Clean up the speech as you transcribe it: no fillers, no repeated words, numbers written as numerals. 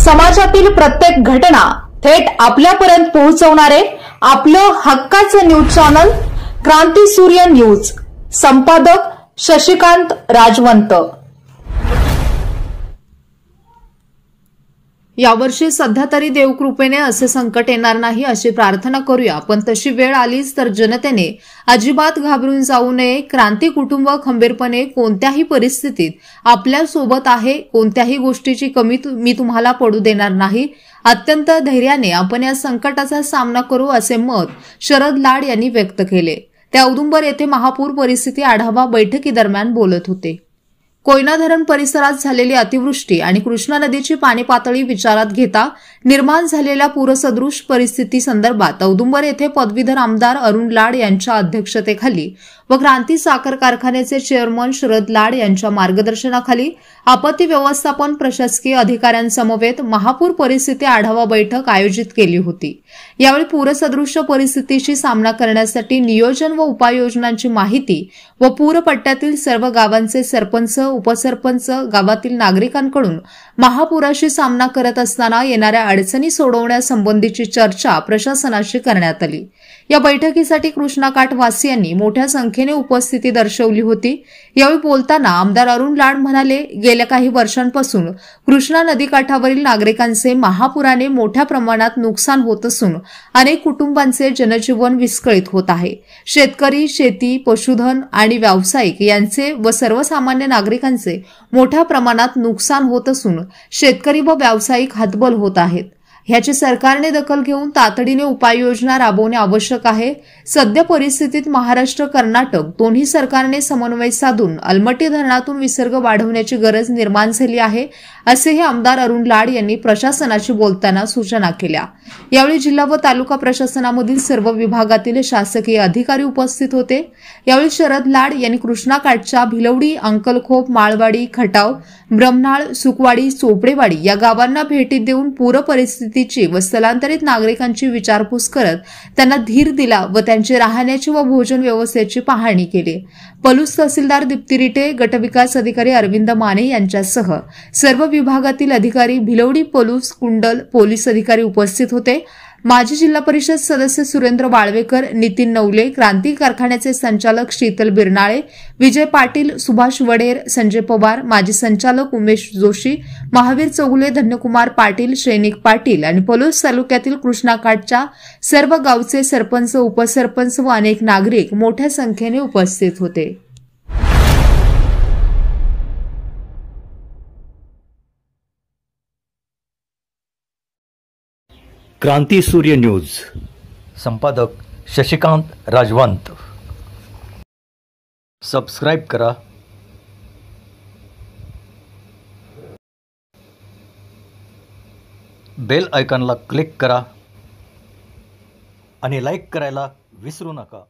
समाजातील प्रत्येक घटना थेट आपल्यापर्यंत पोहोचवणारे आपलं हक्काचं न्यूज चॅनल क्रांती सूर्य न्यूज। संपादक शशिकांत राजवंत। यावर्षी सध्या तरी देवकृपेने असे संकट येणार नाही अशी प्रार्थना करूया, पण तशी वेळ आलीच तर जनतेने अजिबात घाबरून जाऊ नये। क्रांती कुटुंब खंबीरपणे कोणत्याही परिस्थितीत आपल्या सोबत आहे। कोणत्याही गोष्टीची कमी मी तुम्हाला पडू देणार नाही। अत्यंत धैर्याने आपण या संकटाचा सामना करू असे मत शरद लाड यांनी व्यक्त केले। ते औदुंबर येथे महापूर परिस्थिती आढावा बैठकीदरम्यान बोलत होते। कोयना धरण परिसरात झालेली अतिवृष्टी आणि कृष्णा नदीची पाणी पातळी विचारात घेता निर्माण झालेल्या पूरसदृश परिस्थिती संदर्भात औदुंबर येथे पदवीधर आमदार अरुण लाड यांच्या अध्यक्षतेखाली व क्रांती साखर कारखान्याचे चेअरमन शरद लाड यांच्या मार्गदर्शनाखाली आपत्ती व्यवस्थापन प्रशासकीय अधिकाऱ्यांसमवेत महापूर परिस्थिती आढावा बैठक आयोजित केली होती। यावेळी पूरसदृश परिस्थितीशी सामना करण्यासाठी नियोजन व उपाययोजनांची माहिती व पूरपट्ट्यातील सर्व गावांचे सरपंच, उपसरपंच, गावातील नागरिकांकडून महापुराशी सामना करत असताना येणाऱ्या अडचणी सोडवण्यासंबंधीची चर्चा प्रशासनाशी करण्यात आली। या बैठकीसाठी कृष्णाकाठ वासियांनी मोठ्या संख्येने उपस्थिती दर्शवली होती। यावेळी बोलताना आमदार अरुण लाड म्हणाले, गेल्या काही वर्षांपासून कृष्णा नदीकाठावरील नागरिकांचे महापुराने मोठ्या प्रमाणात नुकसान होत असून अनेक कुटुंबांचे जनजीवन विस्कळीत होत आहे। शेतकरी, शेती, पशुधन आणि व्यावसायिक यांचे व सर्वसामान्य नागरिकांचे मोठ्या प्रमाणात नुकसान होत असून शेतकरी व व्यावसायिक हतबल होत आहेत। ह्याची सरकारने दखल घेऊन तातडीने उपाययोजना राबवणे आवश्यक आहे। सध्या परिस्थितीत महाराष्ट्र, कर्नाटक दोन्ही सरकारने समन्वय साधून अलमट्टी धरणातून विसर्ग वाढवण्याची गरज निर्माण झाली आहे, असेही आमदार अरुण लाड यांनी प्रशासनाशी बोलताना सूचना केल्या। यावेळी जिल्हा व तालुका प्रशासनामधील सर्व विभागातील शासकीय अधिकारी उपस्थित होते। यावेळी शरद लाड यांनी कृष्णाकाठच्या भिलवडी, अंकलखोप, माळवाडी, खटाव, ब्रह्मनाळ, सुकवाडी, चोपडेवाडी या गावांना भेटी देऊन पूर परिस्थितीची व स्थलांतरित नागरिकांची विचारपूस करत त्यांना धीर दिला व त्यांची राहण्याची व भोजन व्यवस्थेची पाहणी केली। पलूस तहसीलदार दीप्ती रिटे, गटविकास अधिकारी अरविंद माने यांच्यासह सर्व विभागातील अधिकारी, भिलवडी, पलूस, कुंडल पोलीस अधिकारी उपस्थित होते। माजी जिल्हा परिषद सदस्य सुरेंद्र वाळवेकर, नितीन नवले, क्रांती कारखान्याचे संचालक शीतल बिरनाळे, विजय पाटील, सुभाष वडेर, संजय पवार, माजी संचालक उमेश जोशी, महावीर चौगुले, धन्यकुमार पाटील, सैनिक पाटील आणि पलूस तालुक्यातील कृष्णाकाठच्या सर्व गावचे सरपंच, उपसरपंच व अनेक नागरिक मोठ्या संख्येने उपस्थित होते। क्रांती सूर्य न्यूज। संपादक शशिकांत राजवंत। सबस्क्राइब करा, बेल आयकॉनला क्लिक करा आणि लाईक करायला विसरू नका।